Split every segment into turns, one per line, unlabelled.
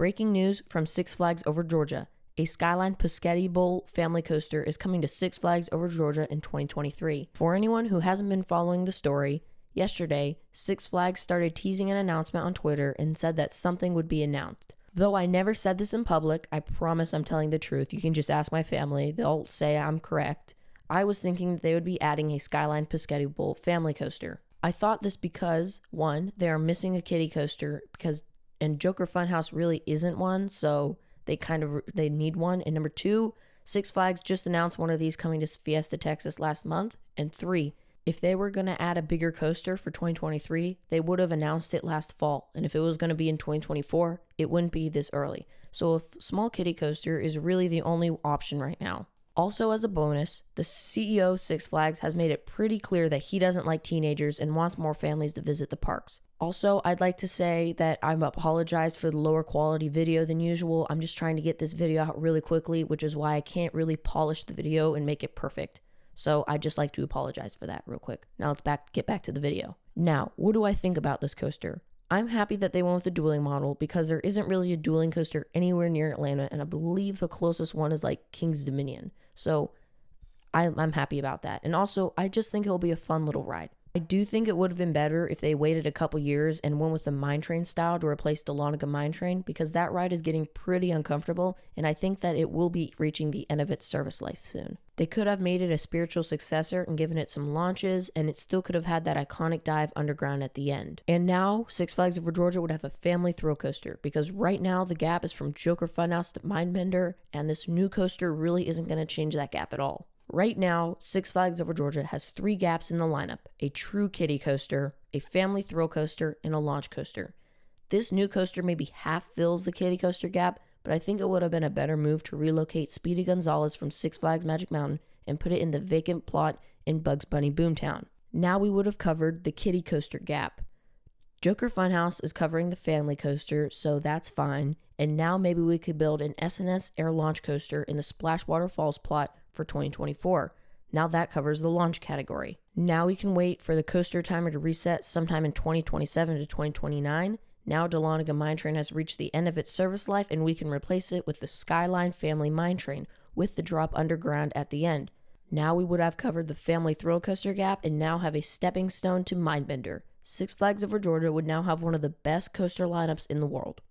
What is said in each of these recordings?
Breaking news from Six Flags Over Georgia. A Skyline Pescetti Bowl family coaster is coming to Six Flags Over Georgia in 2023. For anyone who hasn't been following the story, yesterday, Six Flags started teasing an announcement on Twitter and said that something would be announced. Though I never said this in public, I promise I'm telling the truth. You can just ask my family. They'll say I'm correct. I was thinking that they would be adding a Skyline Pescetti Bowl family coaster. I thought this because, one, they are missing a kiddie coaster and Joker Funhouse really isn't one, so they need one. And number two, Six Flags just announced one of these coming to Fiesta, Texas last month. And three, if they were going to add a bigger coaster for 2023, they would have announced it last fall. And if it was going to be in 2024, it wouldn't be this early. So a small kiddie coaster is really the only option right now. Also, as a bonus, the CEO of Six Flags has made it pretty clear that he doesn't like teenagers and wants more families to visit the parks. Also, I'd like to say that I apologize for the lower quality video than usual. I'm just trying to get this video out really quickly, which is why I can't really polish the video and make it perfect. So I'd just like to apologize for that real quick. Now let's get back to the video. Now, what do I think about this coaster? I'm happy that they went with the Dueling model because there isn't really a Dueling coaster anywhere near Atlanta, and I believe the closest one is like King's Dominion. So I'm happy about that. And also, I just think it'll be a fun little ride. I do think it would have been better if they waited a couple years and went with the Mine Train style to replace the Dahlonega Mine Train, because that ride is getting pretty uncomfortable, and I think that it will be reaching the end of its service life soon. They could have made it a spiritual successor and given it some launches, and it still could have had that iconic dive underground at the end. And now, Six Flags Over Georgia would have a family thrill coaster, because right now the gap is from Joker Funhouse to Mindbender, and this new coaster really isn't going to change that gap at all. Right now, Six Flags Over Georgia has 3 gaps in the lineup: a true kiddie coaster, a family thrill coaster, and a launch coaster. This new coaster maybe half fills the kiddie coaster gap, but I think it would have been a better move to relocate Speedy Gonzales from Six Flags Magic Mountain and put it in the vacant plot in Bugs Bunny Boomtown. Now we would have covered the kiddie coaster gap. Joker Funhouse is covering the family coaster, so that's fine. And now maybe we could build an SNS Air Launch coaster in the Splashwater Falls plot for 2024. Now that covers the launch category. Now we can wait for the coaster timer to reset sometime in 2027 to 2029. Now Dahlonega Mine Train has reached the end of its service life, and we can replace it with the Skyline Family Mine Train with the drop underground at the end. Now we would have covered the family thrill coaster gap and now have a stepping stone to Mindbender. Six Flags Over Georgia would now have one of the best coaster lineups in the world.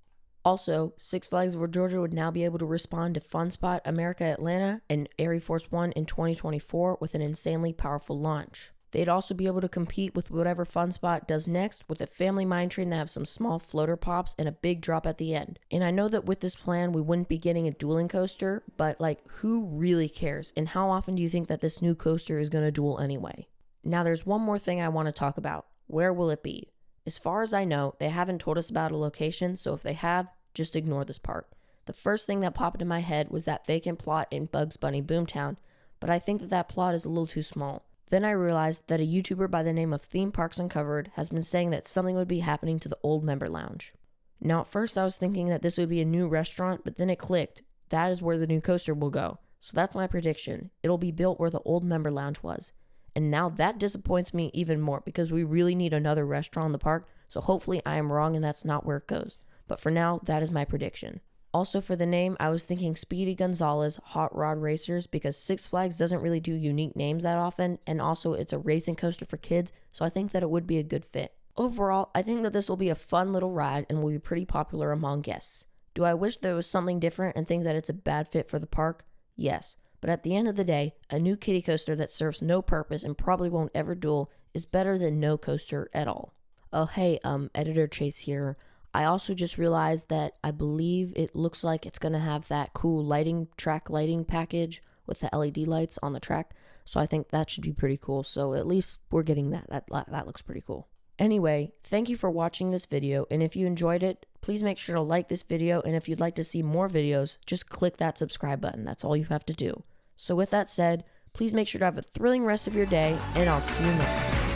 Also, Six Flags Over Georgia would now be able to respond to Fun Spot America Atlanta and Air Force One in 2024 with an insanely powerful launch. They'd also be able to compete with whatever Fun Spot does next with a family mine train that have some small floater pops and a big drop at the end. And I know that with this plan, we wouldn't be getting a dueling coaster, but who really cares? And how often do you think that this new coaster is going to duel anyway? Now, there's one more thing I want to talk about. Where will it be? As far as I know, they haven't told us about a location, so if they have, just ignore this part. The first thing that popped in my head was that vacant plot in Bugs Bunny Boomtown, but I think that plot is a little too small. Then I realized that a YouTuber by the name of Theme Parks Uncovered has been saying that something would be happening to the old member lounge. Now at first I was thinking that this would be a new restaurant, but then it clicked. That is where the new coaster will go. So that's my prediction. It'll be built where the old member lounge was. And now that disappoints me even more because we really need another restaurant in the park, so hopefully I am wrong and that's not where it goes. But for now, that is my prediction. Also for the name, I was thinking Speedy Gonzales Hot Rod Racers because Six Flags doesn't really do unique names that often, and also it's a racing coaster for kids, so I think that it would be a good fit. Overall, I think that this will be a fun little ride and will be pretty popular among guests. Do I wish there was something different and think that it's a bad fit for the park? Yes. But at the end of the day, a new kiddie coaster that serves no purpose and probably won't ever duel is better than no coaster at all. Oh hey, Editor Chase here. I also just realized that I believe it looks like it's going to have that cool track lighting package with the LED lights on the track. So I think that should be pretty cool. So at least we're getting that. That looks pretty cool. Anyway, thank you for watching this video. And if you enjoyed it, please make sure to like this video. And if you'd like to see more videos, just click that subscribe button. That's all you have to do. So with that said, please make sure to have a thrilling rest of your day, and I'll see you next time.